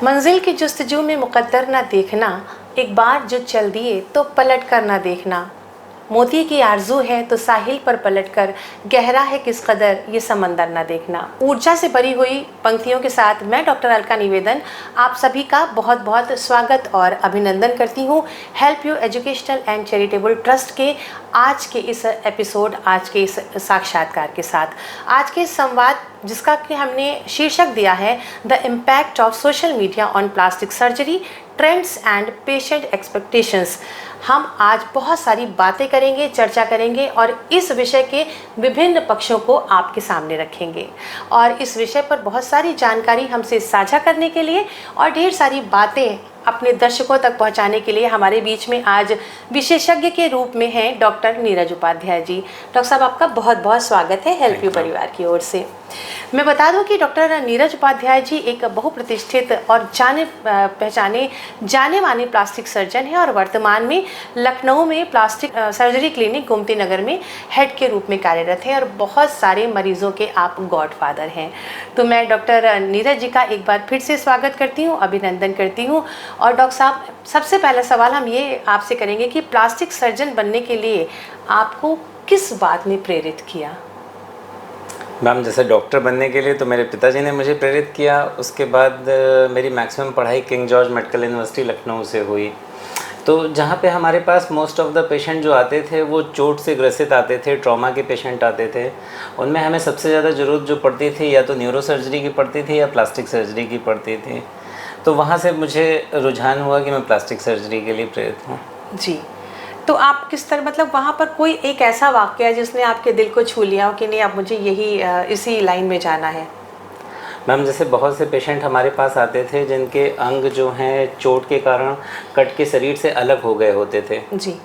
मंजिल की जुस्तजू में मुकद्दर ना देखना, एक बार जो चल दिए तो पलट कर ना देखना। मोती की आरजू है तो साहिल पर पलटकर गहरा है किस कदर ये समंदर ना देखना। ऊर्जा से भरी हुई पंक्तियों के साथ मैं डॉक्टर अलका निवेदन आप सभी का बहुत बहुत स्वागत और अभिनंदन करती हूँ help you educational and charitable trust के आज के इस एपिसोड, आज के इस साक्षात्कार के साथ। आज के इस संवाद जिसका कि हमने शीर्षक दिया है the impact of social media on plastic surgery, trends and patient expectations. हम आज बहुत सारी बातें करेंगे, चर्चा करेंगे और इस विषय के विभिन्न पक्षों को आपके सामने रखेंगे। और इस विषय पर बहुत सारी जानकारी हमसे साझा करने के लिए और ढेर सारी बातें अपने दर्शकों तक पहुंचाने के लिए हमारे बीच में आज विशेषज्ञ के रूप में हैं डॉक्टर नीरज उपाध्याय जी। डॉक्टर साहब, आपका बहुत बहुत स्वागत है हेल्प यू परिवार की ओर से। मैं बता दूं कि डॉक्टर नीरज उपाध्याय जी एक बहुप्रतिष्ठित और पहचाने जाने माने प्लास्टिक सर्जन हैं और वर्तमान में लखनऊ में plastic surgery clinic Gomti Nagar में हेड के रूप में कार्यरत हैं और बहुत सारे मरीजों के आप गॉडफादर हैं। तो मैं डॉक्टर नीरज जी का एक बार फिर से स्वागत करती हूँ, अभिनंदन करती हूँ। और डॉक्टर साहब, सबसे पहला सवाल हम ये आपसे करेंगे कि प्लास्टिक सर्जन बनने के लिए आपको किस बात ने प्रेरित किया? मैम, जैसे डॉक्टर बनने के लिए तो मेरे पिताजी ने मुझे प्रेरित किया। उसके बाद मेरी मैक्सिमम पढ़ाई king George medical university Lucknow से हुई। तो जहाँ पे हमारे पास मोस्ट ऑफ़ द पेशेंट जो आते थे वो चोट से ग्रसित आते थे, ट्रॉमा के पेशेंट आते थे। उनमें हमें सबसे ज़्यादा ज़रूरत जो पड़ती थी या तो न्यूरो सर्जरी की पड़ती थी या प्लास्टिक सर्जरी की पड़ती थी। तो वहाँ से मुझे रुझान हुआ कि मैं प्लास्टिक सर्जरी के लिए प्रेरित हूँ। जी, तो आप किस तरह, मतलब वहाँ पर कोई एक ऐसा वाक़या जिसने आपके दिल को छू लिया हो कि नहीं अब मुझे इसी लाइन में जाना है? मैम, जैसे बहुत से पेशेंट हमारे पास आते थे जिनके अंग जो हैं चोट के कारण कट के शरीर से अलग हो गए होते थे। जी।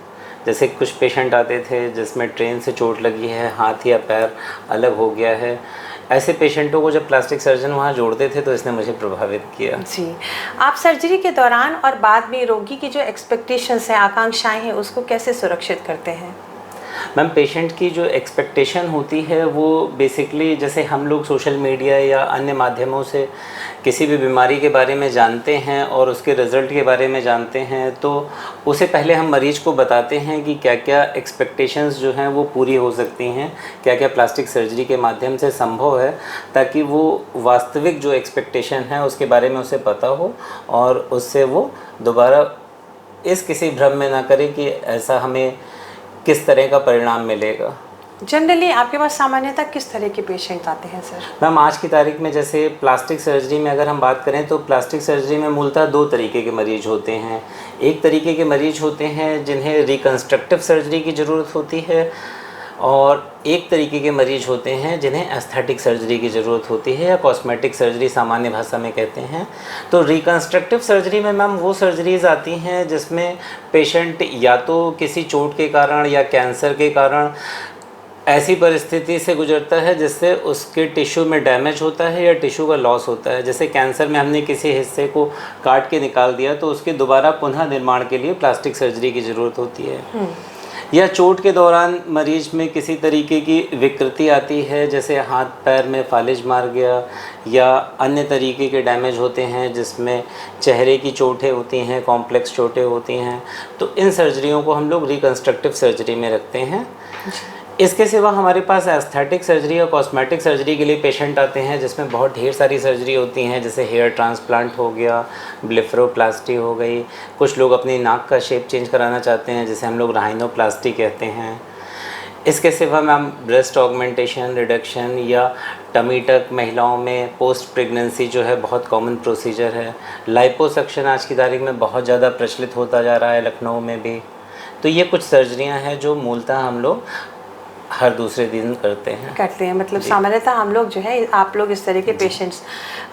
जैसे कुछ पेशेंट आते थे जिसमें ट्रेन से चोट लगी है, हाथ या पैर अलग हो गया है। ऐसे पेशेंटों को जब प्लास्टिक सर्जन वहाँ जोड़ते थे तो इसने मुझे प्रभावित किया। जी, आप सर्जरी के दौरान और बाद में रोगी की जो एक्सपेक्टेशंस हैं, आकांक्षाएं हैं, उसको कैसे सुरक्षित करते हैं? मैम, पेशेंट की जो एक्सपेक्टेशन होती है वो बेसिकली जैसे हम लोग सोशल मीडिया या अन्य माध्यमों से किसी भी बीमारी के बारे में जानते हैं और उसके रिज़ल्ट के बारे में जानते हैं तो उसे पहले हम मरीज़ को बताते हैं कि क्या क्या एक्सपेक्टेशंस जो हैं वो पूरी हो सकती हैं, क्या क्या प्लास्टिक सर्जरी के माध्यम से संभव है, ताकि वो वास्तविक जो एक्सपेक्टेशन है उसके बारे में उसे पता हो और उससे वो दोबारा इस किसी भ्रम में ना करे कि ऐसा हमें किस तरह का परिणाम मिलेगा। जनरली आपके पास सामान्यतः किस तरह के पेशेंट आते हैं सर? मैम, आज की तारीख में जैसे प्लास्टिक सर्जरी में अगर हम बात करें तो प्लास्टिक सर्जरी में मूलतः दो तरीके के मरीज होते हैं। एक तरीके के मरीज होते हैं जिन्हें रिकन्स्ट्रक्टिव सर्जरी की ज़रूरत होती है और एक तरीके के मरीज होते हैं जिन्हें एस्थेटिक सर्जरी की ज़रूरत होती है या कॉस्मेटिक सर्जरी सामान्य भाषा में कहते हैं। तो रिकन्स्ट्रक्टिव सर्जरी में मैम वो सर्जरीज़ आती हैं जिसमें पेशेंट या तो किसी चोट के कारण या कैंसर के कारण ऐसी परिस्थिति से गुजरता है जिससे उसके टिश्यू में डैमेज होता है या टिश्यू का लॉस होता है। जैसे कैंसर में हमने किसी हिस्से को काट के निकाल दिया तो उसके दोबारा पुनः निर्माण के लिए प्लास्टिक सर्जरी की ज़रूरत होती है। या चोट के दौरान मरीज में किसी तरीके की विकृति आती है, जैसे हाथ पैर में फालिज मार गया या अन्य तरीके के डैमेज होते हैं जिसमें चेहरे की चोटें होती हैं, कॉम्प्लेक्स चोटें होती हैं, तो इन सर्जरियों को हम लोग रिकन्स्ट्रक्टिव सर्जरी में रखते हैं। इसके सिवा हमारे पास एस्थेटिक सर्जरी और कॉस्मेटिक सर्जरी के लिए पेशेंट आते हैं जिसमें बहुत ढेर सारी सर्जरी होती हैं, जैसे हेयर ट्रांसप्लांट हो गया, ब्लेफरोप्लास्टी हो गई। कुछ लोग अपनी नाक का शेप चेंज कराना चाहते हैं जिसे हम लोग राइनोप्लास्टी कहते हैं। इसके सिवा मैम ब्रेस्ट ऑगमेंटेशन, रिडक्शन या टमी टक महिलाओं में पोस्ट प्रेगनेंसी जो है बहुत कॉमन प्रोसीजर है। लाइपोसक्शन आज की तारीख में बहुत ज़्यादा प्रचलित होता जा रहा है लखनऊ में भी। तो ये कुछ सर्जरियां हैं जो मूलतः हम लोग हर दूसरे दिन करते हैं। मतलब सामान्यतः हम लोग जो है, आप लोग इस तरह के पेशेंट्स।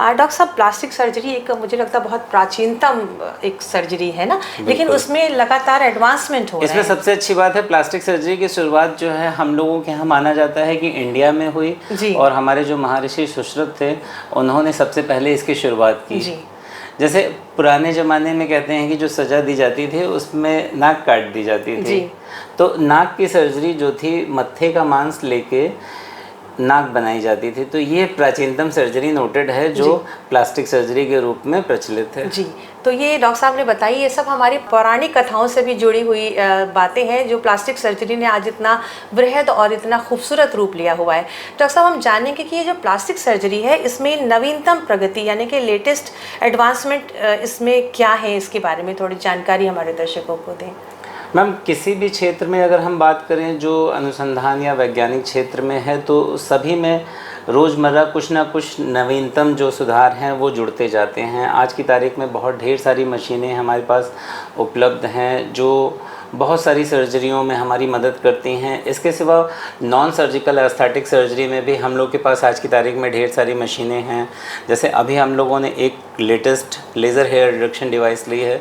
डॉक्टर साहब, प्लास्टिक सर्जरी एक मुझे लगता है बहुत प्राचीनतम एक सर्जरी है ना, लेकिन उसमें लगातार एडवांसमेंट हो रहा है। इसमें सबसे अच्छी बात है प्लास्टिक सर्जरी की शुरुआत जो है हम लोगों के यहाँ माना जाता है कि इंडिया में हुई और हमारे जो महर्षि सुश्रुत थे उन्होंने सबसे पहले इसकी शुरुआत की। जैसे पुराने ज़माने में कहते हैं कि जो सज़ा दी जाती थी उसमें नाक काट दी जाती थी। तो नाक की सर्जरी जो थी मत्थे का मांस लेके नाक बनाई जाती थी। तो ये प्राचीनतम सर्जरी नोटेड है जो प्लास्टिक सर्जरी के रूप में प्रचलित है। जी, तो ये डॉक्टर साहब ने बताई, ये सब हमारी पौराणिक कथाओं से भी जुड़ी हुई बातें हैं जो प्लास्टिक सर्जरी ने आज इतना वृहद और इतना खूबसूरत रूप लिया हुआ है। डॉक्टर साहब, हम जानेंगे कि ये जो प्लास्टिक सर्जरी है इसमें नवीनतम प्रगति यानी कि लेटेस्ट एडवांसमेंट इसमें क्या है, इसके बारे में थोड़ी जानकारी हमारे दर्शकों को दें। मैम, किसी भी क्षेत्र में अगर हम बात करें जो अनुसंधान या वैज्ञानिक क्षेत्र में है, तो सभी में रोज़मर्रा कुछ ना कुछ नवीनतम जो सुधार हैं वो जुड़ते जाते हैं। आज की तारीख में बहुत ढेर सारी मशीनें हमारे पास उपलब्ध हैं जो बहुत सारी सर्जरियों में हमारी मदद करती हैं। इसके सिवा नॉन सर्जिकल एस्थेटिक सर्जरी में भी हम लोग के पास आज की तारीख में ढेर सारी मशीनें हैं। जैसे अभी हम लोगों ने एक latest laser hair reduction device ली है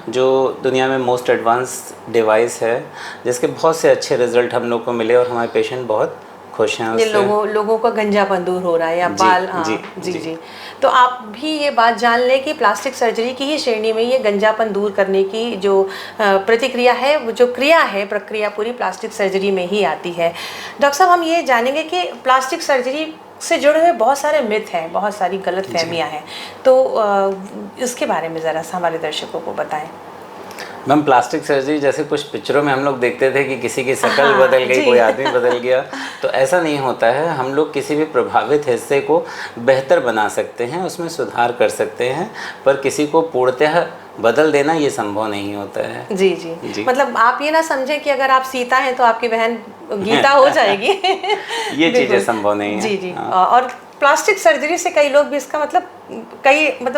जो दुनिया में मोस्ट एडवांस डिवाइस है, जिसके बहुत से अच्छे रिजल्ट हम लोग को मिले और हमारे पेशेंट बहुत खुश हैं उससे। लोगों का गंजापन दूर हो रहा है या बाल। हाँ, जी। तो आप भी ये बात जान लें कि प्लास्टिक सर्जरी की ही श्रेणी में ये गंजापन दूर करने की जो प्रतिक्रिया है, वो जो क्रिया है, प्रक्रिया पूरी प्लास्टिक सर्जरी में ही आती है। डॉक्टर साहब, हम ये जानेंगे कि प्लास्टिक सर्जरी से जुड़े हुए बहुत सारे मिथ हैं, बहुत सारी गलतफहमियां हैं, तो इसके बारे में ज़रा सा हमारे दर्शकों को बताएं। मैम, प्लास्टिक सर्जरी जैसे कुछ पिक्चरों में हम लोग देखते थे कि किसी की शक्ल बदल गई, कोई आदमी बदल गया, तो ऐसा नहीं होता है। हम लोग किसी भी प्रभावित हिस्से को बेहतर बना सकते हैं, उसमें सुधार कर सकते हैं, पर किसी को पूर्णतः बदल देना ये संभव नहीं होता है। जी। मतलब आप ये ना समझें कि अगर आप सीता हैं तो आपकी बहन गीता हो जाएगी। ये चीज़ें संभव नहीं है। जी। और प्लास्टिक सर्जरी से कई लोग भी इसका मतलब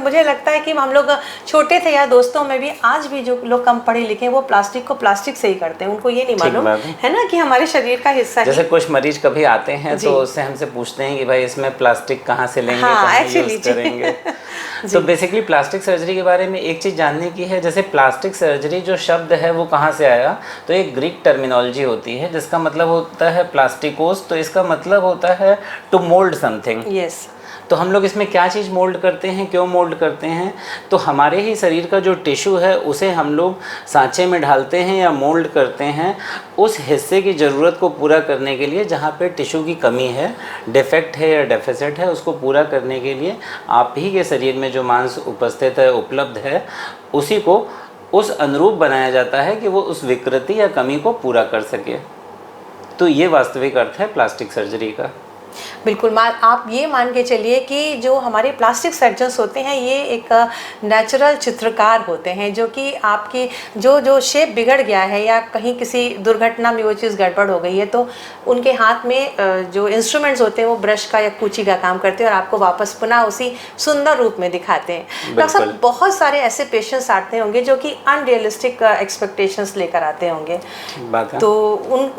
मुझे लगता है कि हम लोग छोटे थे या दोस्तों में भी आज भी जो लोग कम पढ़े लिखे हैं वो प्लास्टिक को प्लास्टिक से ही करते हैं। उनको ये नहीं मालूम है ना कि हमारे शरीर का हिस्सा। जैसे कुछ मरीज कभी आते हैं तो उससे हमसे पूछते हैं कि भाई इसमें प्लास्टिक कहाँ से लेंगे, कहाँ यूज करेंगे। तो बेसिकली प्लास्टिक सर्जरी के बारे में एक चीज़ जानने की है। जैसे प्लास्टिक सर्जरी जो शब्द है वो कहाँ से आया, तो एक ग्रीक टर्मिनोलॉजी होती है जिसका मतलब होता है प्लास्टिकोस। तो इसका मतलब होता है टू मोल्ड समथिंग। यस। तो हम लोग इसमें क्या चीज़ मोल्ड करते हैं, क्यों मोल्ड करते हैं, तो हमारे ही शरीर का जो टिश्यू है उसे हम लोग सांचे में ढालते हैं या मोल्ड करते हैं उस हिस्से की ज़रूरत को पूरा करने के लिए जहाँ पे टिश्यू की कमी है, डिफेक्ट है या डेफिसिट है, उसको पूरा करने के लिए आप ही के शरीर में जो मांस उपस्थित है, उपलब्ध है, उसी को उस अनुरूप बनाया जाता है कि वो उस विकृति या कमी को पूरा कर सके। तो ये वास्तविक अर्थ है प्लास्टिक सर्जरी का। बिल्कुल। आप ये मान के चलिए कि जो हमारे प्लास्टिक सर्जन्स होते हैं ये एक नेचुरल चित्रकार होते हैं, जो कि आपकी जो शेप बिगड़ गया है या कहीं किसी दुर्घटना में वो चीज़ गड़बड़ हो गई है तो उनके हाथ में जो इंस्ट्रूमेंट्स होते हैं वो ब्रश का या कूची का काम करते हैं और आपको वापस पुनः उसी सुंदर रूप में दिखाते हैं। डॉक्टर साहब, बहुत सारे ऐसे पेशेंट्स आते होंगे जो कि अनरियलिस्टिक एक्सपेक्टेशंस लेकर आते होंगे, तो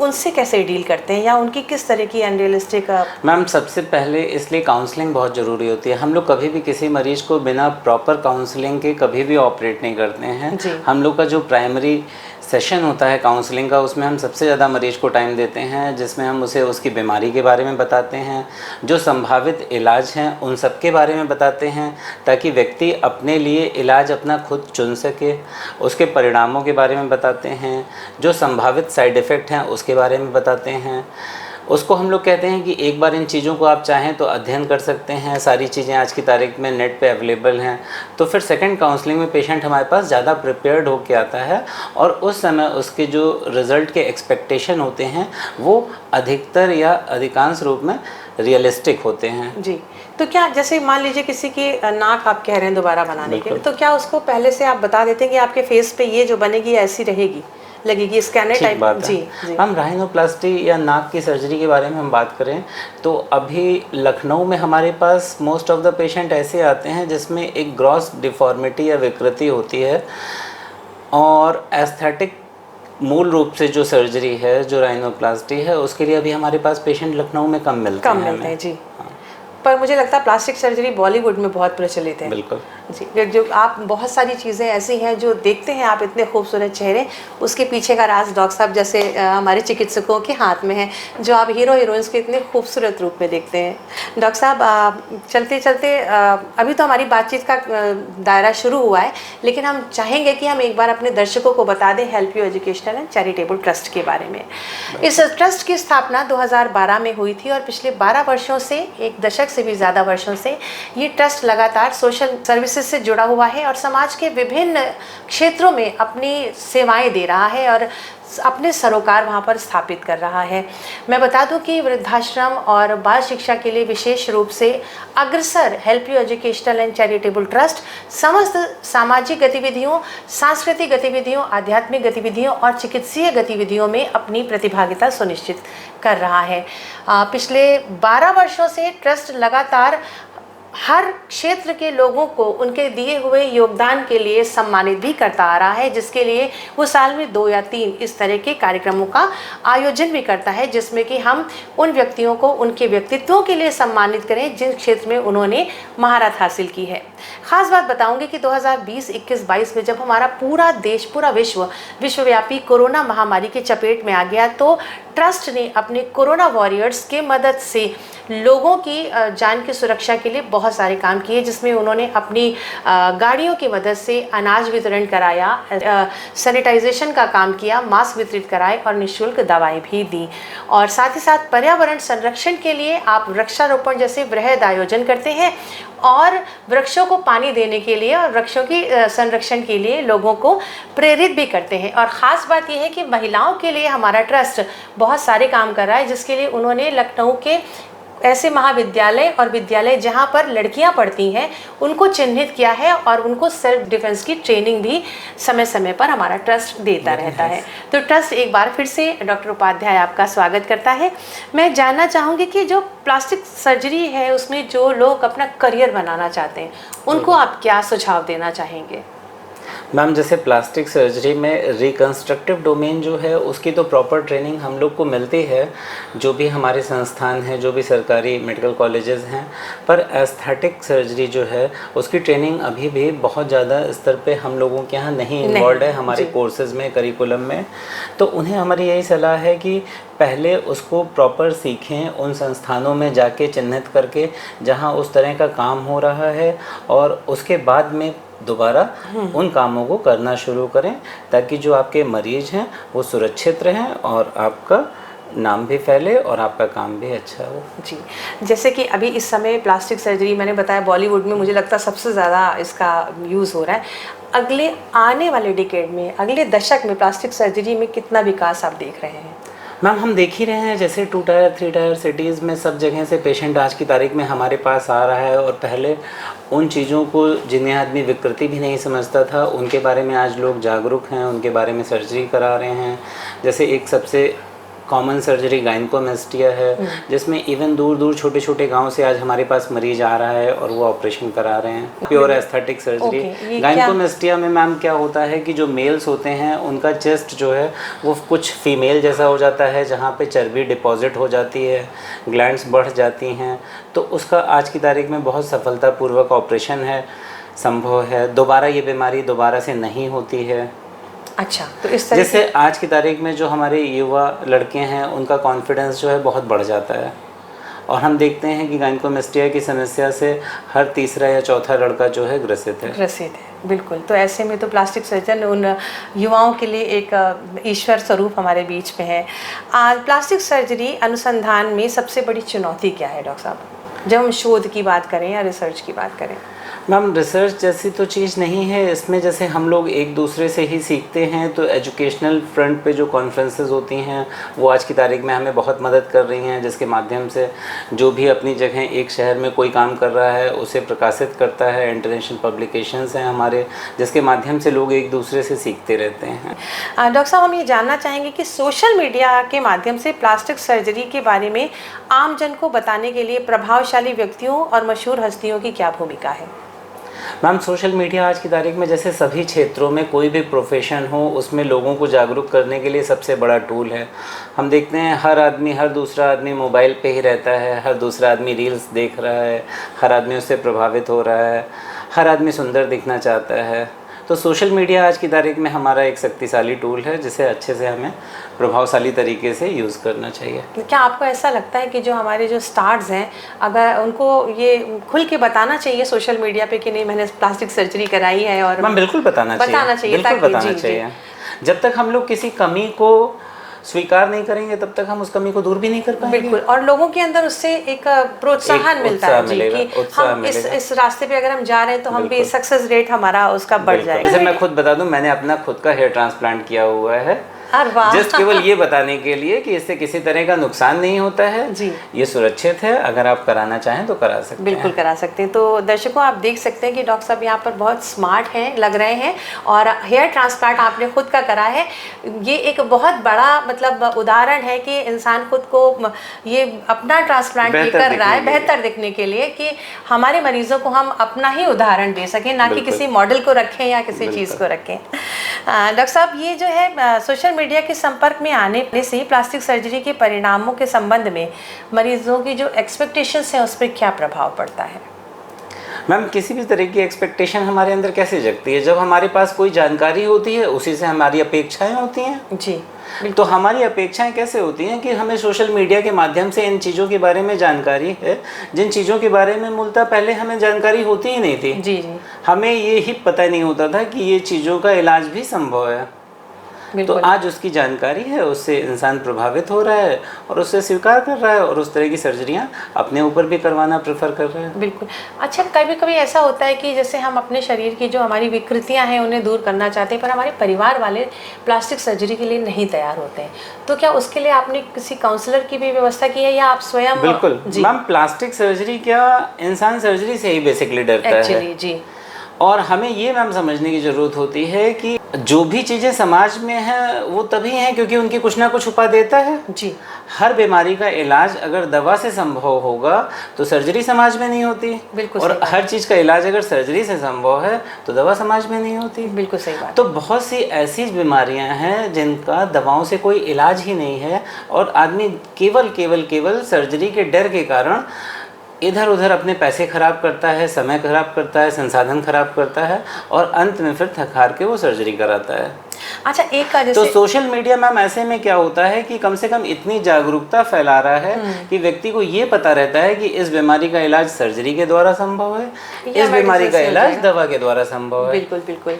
उनसे कैसे डील करते हैं या उनकी किस तरह की अनरियलिस्टिक? मैम, सबसे पहले इसलिए काउंसलिंग बहुत ज़रूरी होती है। हम लोग कभी भी किसी मरीज को बिना प्रॉपर काउंसलिंग के कभी भी ऑपरेट नहीं करते हैं। हम लोग का जो प्राइमरी सेशन होता है काउंसलिंग का, उसमें हम सबसे ज़्यादा मरीज को टाइम देते हैं, जिसमें हम उसे उसकी बीमारी के बारे में बताते हैं, जो संभावित इलाज हैं उन सब के बारे में बताते हैं, ताकि व्यक्ति अपने लिए इलाज अपना खुद चुन सके। उसके परिणामों के बारे में बताते हैं, जो संभावित साइड इफ़ेक्ट हैं उसके बारे में बताते हैं। उसको हम लोग कहते हैं कि एक बार इन चीज़ों को आप चाहें तो अध्ययन कर सकते हैं, सारी चीज़ें आज की तारीख में नेट पे अवेलेबल हैं। तो फिर सेकंड काउंसलिंग में पेशेंट हमारे पास ज़्यादा प्रिपेयर्ड होकर आता है और उस समय उसके जो रिज़ल्ट के एक्सपेक्टेशन होते हैं वो अधिकतर या अधिकांश रूप में रियलिस्टिक होते हैं। जी। तो क्या जैसे मान लीजिए किसी की नाक आप कह रहे हैं दोबारा बनाने के लिए, तो क्या उसको पहले से आप बता देते हैं कि आपके फेस पे ये जो बनेगी ऐसी रहेगी, लगेगी, स्कैनर टाइप? जी। हम राइनोप्लास्टी या नाक की सर्जरी के बारे में हम बात करें तो अभी लखनऊ में हमारे पास मोस्ट ऑफ द पेशेंट ऐसे आते हैं जिसमें एक ग्रॉस डिफॉर्मिटी या विकृति होती है, और एस्थेटिक मूल रूप से जो सर्जरी है, जो राइनोप्लास्टी है, उसके लिए अभी हमारे पास पेशेंट लखनऊ में कम मिलते हैं। जी। पर मुझे लगता है प्लास्टिक सर्जरी बॉलीवुड में बहुत प्रचलित है। बिल्कुल। जी, जो आप बहुत सारी चीज़ें ऐसी हैं जो देखते हैं आप इतने खूबसूरत चेहरे, उसके पीछे का राज डॉक्टर साहब जैसे हमारे चिकित्सकों के हाथ में है, जो आप हीरो हीरोइंस को इतने खूबसूरत रूप में देखते हैं। डॉक्टर साहब चलते चलते अभी तो हमारी बातचीत का दायरा शुरू हुआ है, लेकिन हम चाहेंगे कि हम एक बार अपने दर्शकों को बता दें help you educational and charitable trust के बारे में। इस ट्रस्ट की स्थापना 2012 में हुई थी और पिछले 12 वर्षों से, एक दशक से भी ज़्यादा वर्षों से ये ट्रस्ट लगातार सोशल सर्विसेज से जुड़ा हुआ है और समाज के विभिन्न क्षेत्रों में अपनी सेवाएं दे रहा है और अपने सरोकार वहाँ पर स्थापित कर रहा है। मैं बता दूं कि वृद्धाश्रम और बाल शिक्षा के लिए विशेष रूप से अग्रसर help you educational and charitable trust समस्त सामाजिक गतिविधियों, सांस्कृतिक गतिविधियों, आध्यात्मिक गतिविधियों और चिकित्सीय गतिविधियों में अपनी प्रतिभागिता सुनिश्चित कर रहा है। पिछले 12 वर्षों से ट्रस्ट लगातार हर क्षेत्र के लोगों को उनके दिए हुए योगदान के लिए सम्मानित भी करता आ रहा है, जिसके लिए वो साल में 2 या 3 इस तरह के कार्यक्रमों का आयोजन भी करता है, जिसमें कि हम उन व्यक्तियों को उनके व्यक्तित्वों के लिए सम्मानित करें जिन क्षेत्र में उन्होंने महारत हासिल की है। ख़ास बात बताऊंगी कि 2020, 21, 22 में जब हमारा पूरा देश, पूरा विश्वव्यापी कोरोना महामारी के चपेट में आ गया, तो ट्रस्ट ने अपने कोरोना वॉरियर्स के मदद से लोगों की जान की सुरक्षा के लिए बहुत सारे काम किए, जिसमें उन्होंने अपनी गाड़ियों की मदद से अनाज वितरण कराया, सैनिटाइजेशन का काम किया, मास्क वितरित कराए और निःशुल्क दवाएं भी दी। और साथ ही साथ पर्यावरण संरक्षण के लिए आप वृक्षारोपण जैसे वृहद आयोजन करते हैं और वृक्षों को पानी देने के लिए और वृक्षों की संरक्षण के लिए लोगों को प्रेरित भी करते हैं। और ख़ास बात यह है कि महिलाओं के लिए हमारा ट्रस्ट बहुत सारे काम कर रहा है, जिसके लिए उन्होंने लखनऊ के ऐसे महाविद्यालय और विद्यालय जहां पर लड़कियां पढ़ती हैं उनको चिन्हित किया है और उनको सेल्फ डिफेंस की ट्रेनिंग भी समय समय पर हमारा ट्रस्ट देता रहता है। तो ट्रस्ट एक बार फिर से डॉक्टर उपाध्याय आपका स्वागत करता है। मैं जानना चाहूँगी कि जो प्लास्टिक सर्जरी है उसमें जो लोग अपना करियर बनाना चाहते हैं उनको आप क्या सुझाव देना चाहेंगे? मैम, जैसे प्लास्टिक सर्जरी में रिकंस्ट्रक्टिव डोमेन जो है उसकी तो प्रॉपर ट्रेनिंग हम लोग को मिलती है, जो भी हमारे संस्थान हैं, जो भी सरकारी मेडिकल कॉलेजेस हैं, पर एस्थेटिक सर्जरी जो है उसकी ट्रेनिंग अभी भी बहुत ज़्यादा स्तर पे हम लोगों के यहाँ नहीं इन्वॉल्व है हमारे कोर्सेज में, करिकुलम में। तो उन्हें हमारी यही सलाह है कि पहले उसको प्रॉपर सीखें, उन संस्थानों में जाके चिन्हित करके जहाँ उस तरह का काम हो रहा है, और उसके बाद में दोबारा उन कामों को करना शुरू करें, ताकि जो आपके मरीज हैं वो सुरक्षित रहें और आपका नाम भी फैले और आपका काम भी अच्छा हो। जी, जैसे कि अभी इस समय प्लास्टिक सर्जरी मैंने बताया बॉलीवुड में मुझे लगता है सबसे ज़्यादा इसका यूज़ हो रहा है। अगले आने वाले डिकेड में, अगले दशक में प्लास्टिक सर्जरी में कितना विकास आप देख रहे हैं? मैम, हम देख ही रहे हैं, जैसे 2 टायर 3 टायर सिटीज़ में सब जगह से पेशेंट आज की तारीख में हमारे पास आ रहा है, और पहले उन चीज़ों को जिन्हें आदमी विकृति भी नहीं समझता था उनके बारे में आज लोग जागरूक हैं, उनके बारे में सर्जरी करा रहे हैं। जैसे एक सबसे कॉमन सर्जरी गायनेकोमेस्टिया है, जिसमें इवन दूर दूर छोटे छोटे गांव से आज हमारे पास मरीज आ रहा है और वो ऑपरेशन करा रहे हैं। प्योर एस्थेटिक सर्जरी गायनेकोमेस्टिया में मैम क्या होता है कि जो मेल्स होते हैं उनका चेस्ट जो है वो कुछ फीमेल जैसा हो जाता है, जहाँ पे चर्बी डिपॉजिट हो जाती है, ग्लैंड्स बढ़ जाती हैं। तो उसका आज की तारीख में बहुत सफलतापूर्वक ऑपरेशन है, संभव है। दोबारा ये बीमारी दोबारा से नहीं होती है। अच्छा, तो इस तरह जैसे आज की तारीख में जो हमारे युवा लड़के हैं उनका कॉन्फिडेंस जो है बहुत बढ़ जाता है, और हम देखते हैं कि गायनेकोमेस्टिया की समस्या से हर तीसरा या चौथा लड़का जो है ग्रसित है। बिल्कुल। तो ऐसे में तो प्लास्टिक सर्जन उन युवाओं के लिए एक ईश्वर स्वरूप हमारे बीच में है। प्लास्टिक सर्जरी अनुसंधान में सबसे बड़ी चुनौती क्या है डॉक्टर साहब, जब हम शोध की बात करें या रिसर्च की बात करें? मैम, रिसर्च जैसी तो चीज़ नहीं है इसमें। जैसे हम लोग एक दूसरे से ही सीखते हैं, तो एजुकेशनल फ्रंट पे जो कॉन्फ्रेंसेस होती हैं वो आज की तारीख में हमें बहुत मदद कर रही हैं, जिसके माध्यम से जो भी अपनी जगह एक शहर में कोई काम कर रहा है उसे प्रकाशित करता है। इंटरनेशनल पब्लिकेशंस हैं हमारे, जिसके माध्यम से लोग एक दूसरे से सीखते रहते हैं। डॉक्टर साहब, हम ये जानना चाहेंगे कि सोशल मीडिया के माध्यम से प्लास्टिक सर्जरी के बारे में आम जन को बताने के लिए प्रभावशाली व्यक्तियों और मशहूर हस्तियों की क्या भूमिका है? मैम, सोशल मीडिया आज की तारीख में जैसे सभी क्षेत्रों में कोई भी प्रोफेशन हो उसमें लोगों को जागरूक करने के लिए सबसे बड़ा टूल है। हम देखते हैं हर दूसरा आदमी मोबाइल पे ही रहता है, हर दूसरा आदमी रील्स देख रहा है, हर आदमी उससे प्रभावित हो रहा है। हर आदमी सुंदर दिखना चाहता है। तो सोशल मीडिया आज की तारीख में हमारा एक शक्तिशाली टूल है जिसे अच्छे से हमें प्रभावशाली तरीके से यूज़ करना चाहिए। क्या आपको ऐसा लगता है कि जो हमारे जो स्टार्स हैं, अगर उनको ये खुल के बताना चाहिए सोशल मीडिया पे कि नहीं मैंने प्लास्टिक सर्जरी कराई है, और मैम बिल्कुल बताना चाहिए, बिल्कुल बताना चाहिए। जब तक हम लोग किसी कमी को स्वीकार नहीं करेंगे तब तक हम उस कमी को दूर भी नहीं कर पाएंगे। बिल्कुल, और लोगों के अंदर उससे एक प्रोत्साहन मिलता है जी कि हम इस रास्ते पे अगर हम जा रहे हैं तो हम भी सक्सेस रेट हमारा उसका बढ़ जाएगा। जैसे मैं खुद बता दूं, मैंने अपना खुद का हेयर ट्रांसप्लांट किया हुआ है, जस्ट केवल ये बताने के लिए कि इससे किसी तरह का नुकसान नहीं होता है जी, ये सुरक्षित है। अगर आप कराना चाहें तो करा सकते हैं, बिल्कुल करा सकते हैं। तो दर्शकों आप देख सकते हैं कि डॉक्टर साहब यहाँ पर बहुत स्मार्ट हैं, लग रहे हैं, और हेयर ट्रांसप्लांट आपने खुद का करा है। ये एक बहुत बड़ा मतलब उदाहरण है कि इंसान खुद को ये अपना ट्रांसप्लांट ये कर रहा है बेहतर दिखने के लिए, कि हमारे मरीजों को हम अपना ही उदाहरण दे सकें, ना कि किसी मॉडल को रखें या किसी चीज़ को रखें। डॉक्टर साहब ये जो है सोशल मीडिया के संपर्क में आने से ही प्लास्टिक सर्जरी के परिणामों के संबंध में मरीजों की जो एक्सपेक्टेशंस हैं उस पर क्या प्रभाव पड़ता है? मैम किसी भी तरह की एक्सपेक्टेशन हमारे अंदर कैसे जगती है? जब हमारे पास कोई जानकारी होती है उसी से हमारी अपेक्षाएं होती हैं जी। तो हमारी अपेक्षाएं कैसे होती हैं कि हमें सोशल मीडिया के माध्यम से इन चीज़ों के बारे में जानकारी है, जिन चीज़ों के बारे में मूलतः पहले हमें जानकारी होती ही नहीं थी। जी जी। हमें ये ही पता नहीं होता था कि ये चीज़ों का इलाज भी संभव है। तो आज उसकी जानकारी है, उससे इंसान प्रभावित हो रहा है और उससे स्वीकार कर रहा है और उस तरह की सर्जरियां अपने ऊपर भी करवाना प्रेफर कर रहे हैं। बिल्कुल। अच्छा, कभी कभी ऐसा होता है कि जैसे हम अपने शरीर की जो हमारी विकृतियां हैं उन्हें दूर करना चाहते हैं, पर हमारे परिवार वाले प्लास्टिक सर्जरी के लिए नहीं तैयार होते हैं, तो क्या उसके लिए आपने किसी काउंसलर की भी व्यवस्था की है या आप स्वयं? बिल्कुल मैम, प्लास्टिक सर्जरी क्या, इंसान सर्जरी से ही बेसिकली डरता है जी। और हमें ये मैम समझने की ज़रूरत होती है कि जो भी चीज़ें समाज में हैं वो तभी हैं क्योंकि उनकी कुछ ना कुछ उपाय देता है जी। हर बीमारी का इलाज अगर दवा से संभव होगा तो सर्जरी समाज में नहीं होती। बिल्कुल। और हर चीज़ का इलाज अगर सर्जरी से संभव है तो दवा समाज में नहीं होती। बिल्कुल सही बात। तो बहुत सी ऐसी बीमारियां हैं जिनका दवाओं से कोई इलाज ही नहीं है और आदमी केवल सर्जरी के डर के कारण इधर उधर अपने पैसे खराब करता है, समय खराब करता है, संसाधन खराब करता है और अंत में फिर थक हार के वो सर्जरी कराता है। अच्छा, एक का जैसे तो सोशल मीडिया मैम ऐसे में क्या होता है कि कम से कम इतनी जागरूकता फैला रहा है कि व्यक्ति को ये पता रहता है कि इस बीमारी का इलाज सर्जरी के द्वारा संभव है, इस बीमारी का इलाज दवा के द्वारा संभव है। बिल्कुल बिल्कुल।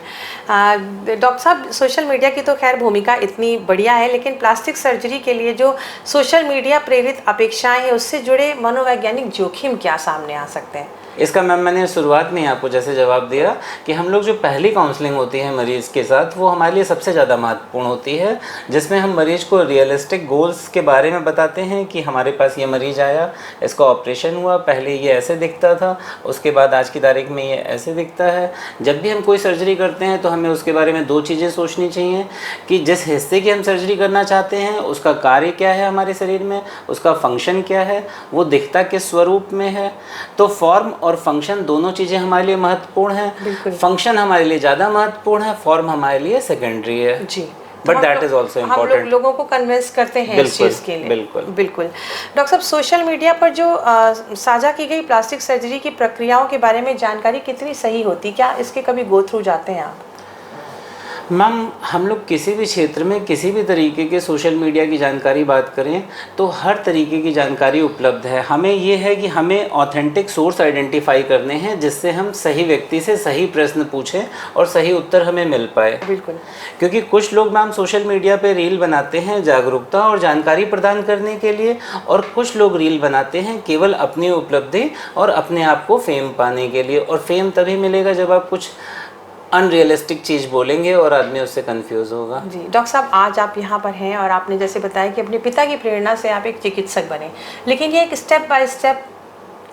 डॉक्टर साहब, सोशल मीडिया की तो खैर भूमिका इतनी बढ़िया है, लेकिन प्लास्टिक सर्जरी के लिए जो सोशल मीडिया प्रेरित अपेक्षाएं हैं उससे जुड़े मनोवैज्ञानिक जोखिम क्या सामने आ सकते हैं? इसका मैम मैंने शुरुआत में आपको जैसे जवाब दिया कि हम लोग जो पहली काउंसलिंग होती है मरीज़ के साथ वो हमारे लिए सबसे ज़्यादा महत्वपूर्ण होती है, जिसमें हम मरीज़ को रियलिस्टिक गोल्स के बारे में बताते हैं कि हमारे पास ये मरीज़ आया, इसका ऑपरेशन हुआ, पहले ये ऐसे दिखता था, उसके बाद आज की तारीख में ये ऐसे दिखता है। जब भी हम कोई सर्जरी करते हैं तो हमें उसके बारे में दो चीज़ें सोचनी चाहिए कि जिस हिस्से की हम सर्जरी करना चाहते हैं उसका कार्य क्या है हमारे शरीर में, उसका फंक्शन क्या है, वो दिखता किस स्वरूप में है। तो फॉर्म और फंक्शन दोनों चीज़ें हमारे लिए महत्वपूर्ण हैं। फंक्शन हमारे लिए ज़्यादा महत्वपूर्ण है, फॉर्म हमारे लिए सेकेंडरी है जी। But that is also important. हम लोगों को कन्विंस करते हैं इस चीज़ के लिए। बिल्कुल बिल्कुल। डॉक्टर साहब, सोशल मीडिया पर जो साझा की गई प्लास्टिक सर्जरी की प्रक्रियाओं के बारे में जानकारी कितनी सही होती, क्या इसके कभी गो थ्रू जाते हैं आप? मैम, हम लोग किसी भी क्षेत्र में किसी भी तरीके के सोशल मीडिया की जानकारी बात करें तो हर तरीके की जानकारी उपलब्ध है। हमें ये है कि हमें ऑथेंटिक सोर्स आइडेंटिफाई करने हैं जिससे हम सही व्यक्ति से सही प्रश्न पूछें और सही उत्तर हमें मिल पाए। बिल्कुल। क्योंकि कुछ लोग मैम सोशल मीडिया पे रील बनाते हैं जागरूकता और जानकारी प्रदान करने के लिए, और कुछ लोग रील बनाते हैं केवल अपनी उपलब्धि और अपने आप को फेम पाने के लिए। और फेम तभी मिलेगा जब आप कुछ अनरियलिस्टिक चीज़ बोलेंगे और आदमी उससे कंफ्यूज होगा जी। डॉक्टर साहब, आज आप यहाँ पर हैं और आपने जैसे बताया कि अपने पिता की प्रेरणा से आप एक चिकित्सक बने, लेकिन ये एक स्टेप बाय स्टेप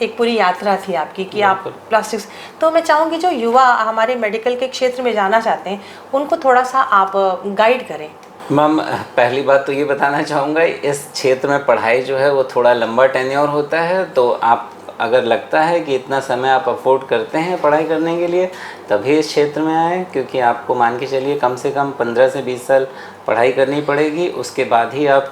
एक पूरी यात्रा थी आपकी कि आप प्लास्टिक्स, तो मैं चाहूँगी जो युवा हमारे मेडिकल के क्षेत्र में जाना चाहते हैं उनको थोड़ा सा आप गाइड करें। मैम, पहली बात तो ये बताना चाहूँगा, इस क्षेत्र में पढ़ाई जो है वो थोड़ा लंबा टेन्योर होता है, तो आप अगर लगता है कि इतना समय आप अफोर्ड करते हैं पढ़ाई करने के लिए तभी इस क्षेत्र में आए, क्योंकि आपको मान के चलिए कम से कम 15 से 20 साल पढ़ाई करनी पड़ेगी। उसके बाद ही आप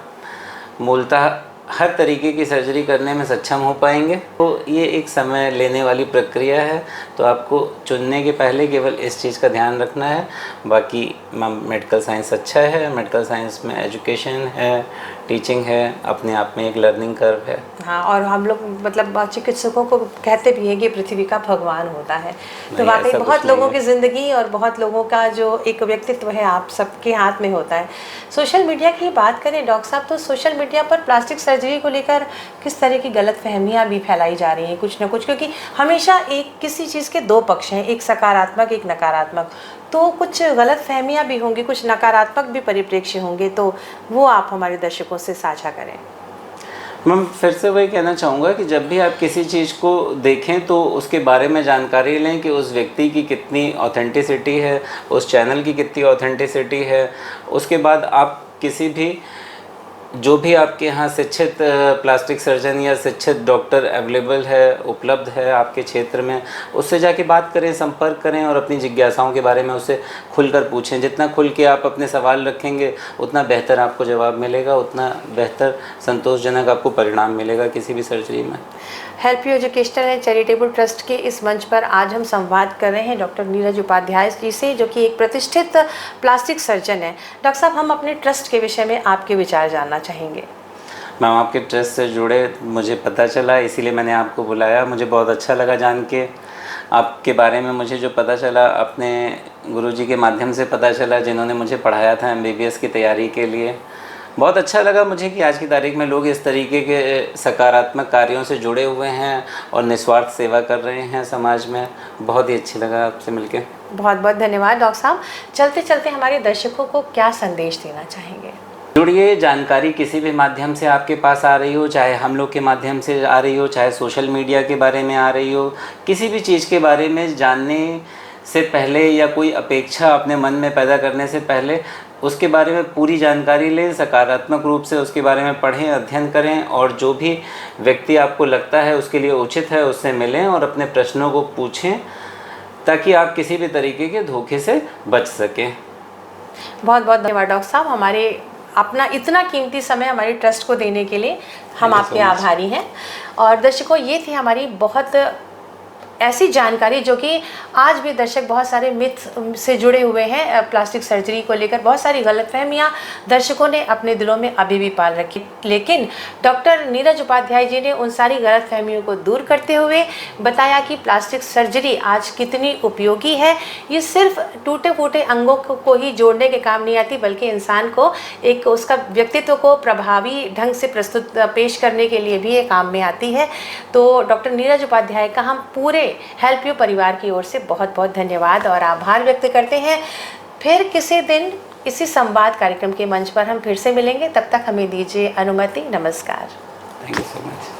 मूलतः हर तरीके की सर्जरी करने में सक्षम हो पाएंगे। तो ये एक समय लेने वाली प्रक्रिया है, तो आपको चुनने के पहले केवल इस चीज़ का ध्यान रखना है। बाकी मेडिकल साइंस अच्छा है, मेडिकल साइंस में एजुकेशन है, टीचिंग है, अपने आप में एक लर्निंग कर्व है। हाँ, और हम लोग मतलब चिकित्सकों को कहते भी हैं कि पृथ्वी का भगवान होता है। तो वाकई बहुत लोगों की ज़िंदगी और बहुत लोगों का जो एक व्यक्तित्व है आप सबके हाथ में होता है। सोशल मीडिया की बात करें डॉक्टर साहब, तो सोशल मीडिया पर प्लास्टिक सर्जरी को लेकर किस तरह की गलतफहमियां भी फैलाई जा रही हैं कुछ ना कुछ, क्योंकि हमेशा एक किसी चीज़ के दो पक्ष हैं, एक सकारात्मक एक नकारात्मक। तो कुछ गलतफहमियां भी होंगी, कुछ नकारात्मक भी परिप्रेक्ष्य होंगे, तो वो आप हमारे दर्शकों से साझा करें। मैम फिर से वही कहना चाहूँगा कि जब भी आप किसी चीज़ को देखें तो उसके बारे में जानकारी लें कि उस व्यक्ति की कितनी ऑथेंटिसिटी है, उस चैनल की कितनी ऑथेंटिसिटी है। उसके बाद आप किसी भी जो भी आपके यहाँ शिक्षित प्लास्टिक सर्जन या शिक्षित डॉक्टर अवेलेबल है, उपलब्ध है आपके क्षेत्र में, उससे जाके बात करें, संपर्क करें और अपनी जिज्ञासाओं के बारे में उससे खुलकर पूछें। जितना खुल के आप अपने सवाल रखेंगे उतना बेहतर आपको जवाब मिलेगा, उतना बेहतर संतोषजनक आपको परिणाम मिलेगा किसी भी सर्जरी में। Help you educational and charitable trust के इस मंच पर आज हम संवाद कर रहे हैं डॉक्टर नीरज उपाध्याय जी से, जो कि एक प्रतिष्ठित प्लास्टिक सर्जन है। डॉक्टर साहब, हम अपने ट्रस्ट के विषय में आपके विचार जानना चाहेंगे। मैम आपके ट्रस्ट से जुड़े मुझे पता चला, इसीलिए मैंने आपको बुलाया। मुझे बहुत अच्छा लगा जान के आपके बारे में। मुझे जो पता चला अपने गुरुजी के माध्यम से पता चला, जिन्होंने मुझे पढ़ाया था MBBS की तैयारी के लिए। बहुत अच्छा लगा मुझे कि आज की तारीख में लोग इस तरीके के सकारात्मक कार्यों से जुड़े हुए हैं और निस्वार्थ सेवा कर रहे हैं समाज में। बहुत ही अच्छा लगा आपसे मिलके। बहुत बहुत धन्यवाद डॉक्टर साहब। चलते चलते हमारे दर्शकों को क्या संदेश देना चाहेंगे? जुड़िए, जानकारी किसी भी माध्यम से आपके पास आ रही हो, चाहे हम लोग के माध्यम से आ रही हो, चाहे सोशल मीडिया के बारे में आ रही हो, किसी भी चीज़ के बारे में जानने से पहले या कोई अपेक्षा अपने मन में पैदा करने से पहले उसके बारे में पूरी जानकारी लें, सकारात्मक रूप से उसके बारे में पढ़ें, अध्ययन करें और जो भी व्यक्ति आपको लगता है उसके लिए उचित है उससे मिलें और अपने प्रश्नों को पूछें, ताकि आप किसी भी तरीके के धोखे से बच सकें। बहुत बहुत धन्यवाद डॉक्टर साहब, हमारे अपना इतना कीमती समय हमारे ट्रस्ट को देने के लिए हम आपके आभारी हैं। और दर्शकों, ये थी हमारी बहुत ऐसी जानकारी जो कि आज भी दर्शक बहुत सारे मिथ से जुड़े हुए हैं। प्लास्टिक सर्जरी को लेकर बहुत सारी गलतफहमियां दर्शकों ने अपने दिलों में अभी भी पाल रखी, लेकिन डॉक्टर नीरज उपाध्याय जी ने उन सारी गलतफहमियों को दूर करते हुए बताया कि प्लास्टिक सर्जरी आज कितनी उपयोगी है। ये सिर्फ टूटे फूटे अंगों को ही जोड़ने के काम नहीं आती, बल्कि इंसान को एक उसका व्यक्तित्व को प्रभावी ढंग से पेश करने के लिए भी ये काम में आती है। तो डॉक्टर नीरज उपाध्याय का हम पूरे हेल्प यू परिवार की ओर से बहुत बहुत धन्यवाद और आभार व्यक्त करते हैं। फिर किसी दिन इसी संवाद कार्यक्रम के मंच पर हम फिर से मिलेंगे, तब तक हमें दीजिए अनुमति। नमस्कार। Thank you so much.